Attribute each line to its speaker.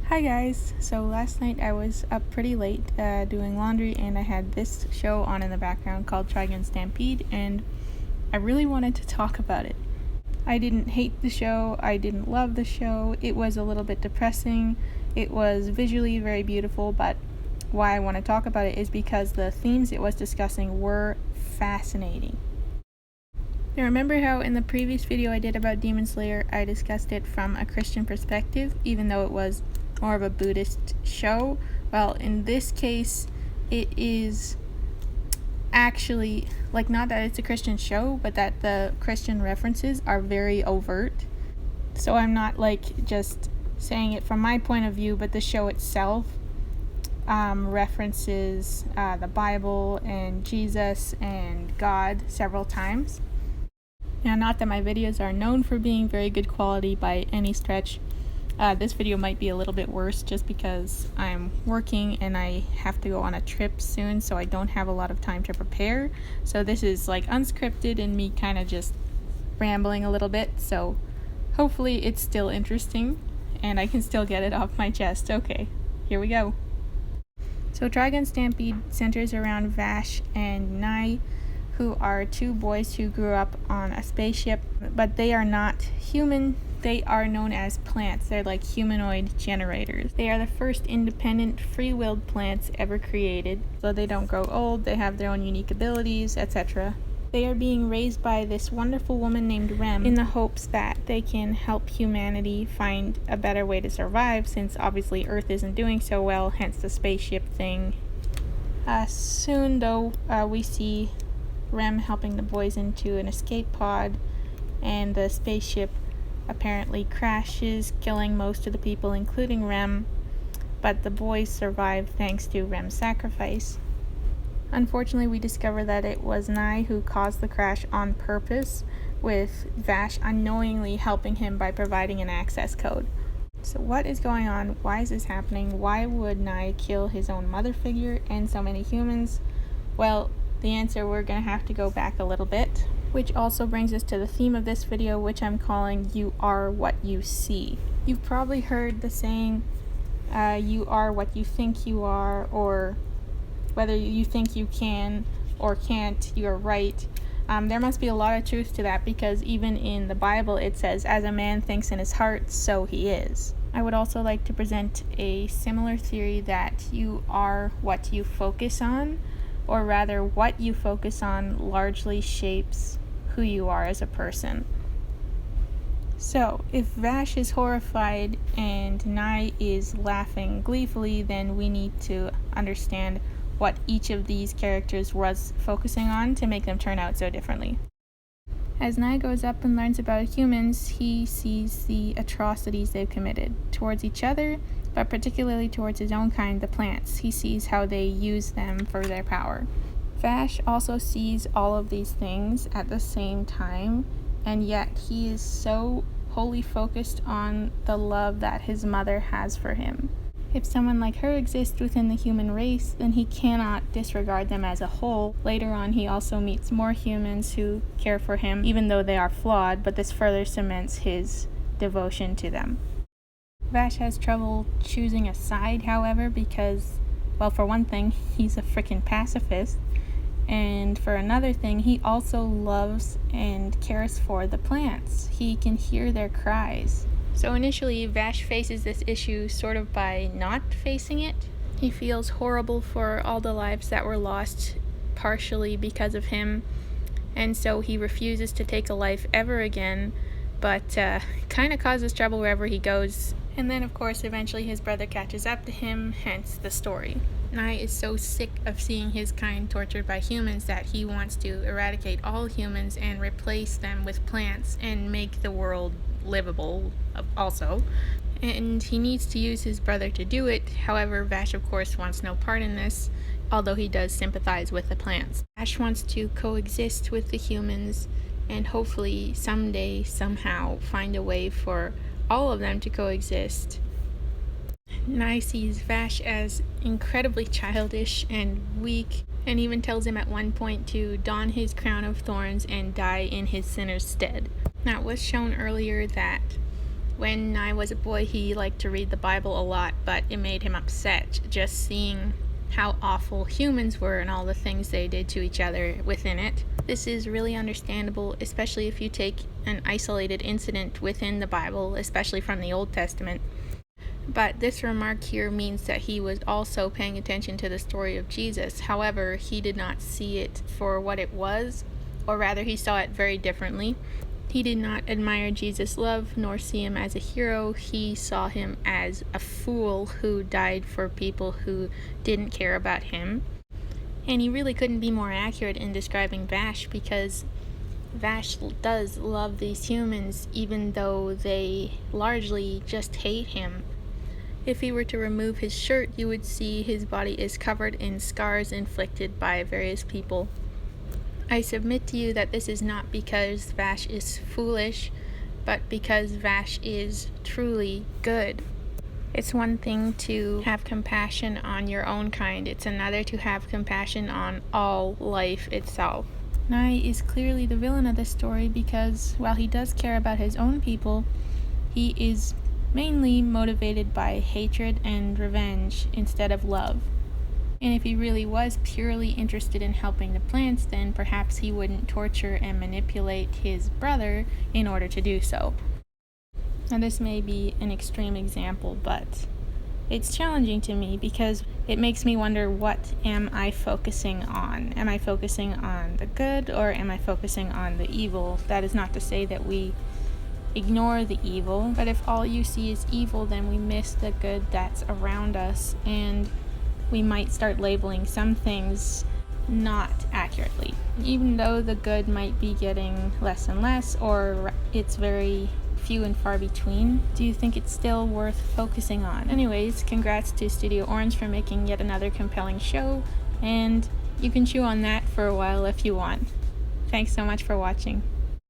Speaker 1: Hi guys, so last night I was up pretty late doing laundry and I had this show on in the background called Trigun Stampede and I really wanted to talk about it. I didn't hate the show, I didn't love the show, it was a little bit depressing, it was visually very beautiful, but why I want to talk about it is because the themes it was discussing were fascinating. Now remember how in the previous video I did about Demon Slayer I discussed it from a Christian perspective even though it was more of a Buddhist show? Well, in this case, it is actually, not that it's a Christian show, but that the Christian references are very overt. So I'm not just saying it from my point of view, but the show itself references the Bible and Jesus and God several times. Now, not that my videos are known for being very good quality by any stretch. This video might be a little bit worse just because I'm working and I have to go on a trip soon, so I don't have a lot of time to prepare. So this is unscripted and me kind of just rambling a little bit, so hopefully it's still interesting and I can still get it off my chest. Okay, here we go. So Trigun Stampede centers around Vash and Nai, who are two boys who grew up on a spaceship, but they are not human. They are known as plants. They're like humanoid generators. They are the first independent, free-willed plants ever created, so they don't grow old, they have their own unique abilities, etc. They are being raised by this wonderful woman named Rem in the hopes that they can help humanity find a better way to survive, since obviously Earth isn't doing so well, hence the spaceship thing. Soon, though, we see Rem helping the boys into an escape pod, and the spaceship apparently crashes, killing most of the people, including Rem, but the boys survive thanks to Rem's sacrifice. Unfortunately, we discover that it was Nai who caused the crash on purpose, with Vash unknowingly helping him by providing an access code. So what is going on? Why is this happening? Why would Nai kill his own mother figure and so many humans? Well, the answer, we're going to have to go back a little bit, which also brings us to the theme of this video, which I'm calling You Are What You See. You've probably heard the saying, you are what you think you are, or whether you think you can or can't, you're right. There must be a lot of truth to that, because even in the Bible it says, as a man thinks in his heart, so he is. I would also like to present a similar theory that you are what you focus on, or rather what you focus on largely shapes who you are as a person. So if Vash is horrified and Nai is laughing gleefully, then we need to understand what each of these characters was focusing on to make them turn out so differently. As Nai grows up and learns about humans, he sees the atrocities they've committed towards each other, but particularly towards his own kind, the plants. He sees how they use them for their power. Vash also sees all of these things at the same time, and yet he is so wholly focused on the love that his mother has for him. If someone like her exists within the human race, then he cannot disregard them as a whole. Later on, he also meets more humans who care for him, even though they are flawed, but this further cements his devotion to them. Vash has trouble choosing a side, however, because, well, for one thing, he's a frickin' pacifist, and for another thing, he also loves and cares for the plants. He can hear their cries. So initially, Vash faces this issue sort of by not facing it. He feels horrible for all the lives that were lost partially because of him, and so he refuses to take a life ever again, but kind of causes trouble wherever he goes. And then, of course, eventually his brother catches up to him, hence the story. Nai is so sick of seeing his kind tortured by humans that he wants to eradicate all humans and replace them with plants and make the world livable also. And he needs to use his brother to do it. However, Vash of course wants no part in this, although he does sympathize with the plants. Vash wants to coexist with the humans and hopefully someday, somehow, find a way for all of them to coexist. Nai sees Vash as incredibly childish and weak, and even tells him at one point to don his crown of thorns and die in his sinner's stead. Now, it was shown earlier that When I was a boy, he liked to read the Bible a lot, but it made him upset just seeing how awful humans were and all the things they did to each other within it. This is really understandable, especially if you take an isolated incident within the Bible, especially from the Old Testament. But this remark here means that he was also paying attention to the story of Jesus. However, he did not see it for what it was, or rather he saw it very differently. He did not admire Jesus' love nor see him as a hero. He saw him as a fool who died for people who didn't care about him. And he really couldn't be more accurate in describing Vash, because Vash does love these humans even though they largely just hate him. If he were to remove his shirt, you would see his body is covered in scars inflicted by various people. I submit to you that this is not because Vash is foolish, but because Vash is truly good. It's one thing to have compassion on your own kind, it's another to have compassion on all life itself. Nai is clearly the villain of this story because while he does care about his own people, he is mainly motivated by hatred and revenge instead of love. And if he really was purely interested in helping the plants, then perhaps he wouldn't torture and manipulate his brother in order to do so. Now this may be an extreme example, but it's challenging to me because it makes me wonder, what am I focusing on? Am I focusing on the good or am I focusing on the evil? That is not to say that we ignore the evil, but if all you see is evil, then we miss the good that's around us, and we might start labeling some things not accurately. Even though the good might be getting less and less, or it's very few and far between, do you think it's still worth focusing on? Anyways, congrats to Studio Orange for making yet another compelling show, and you can chew on that for a while if you want. Thanks so much for watching.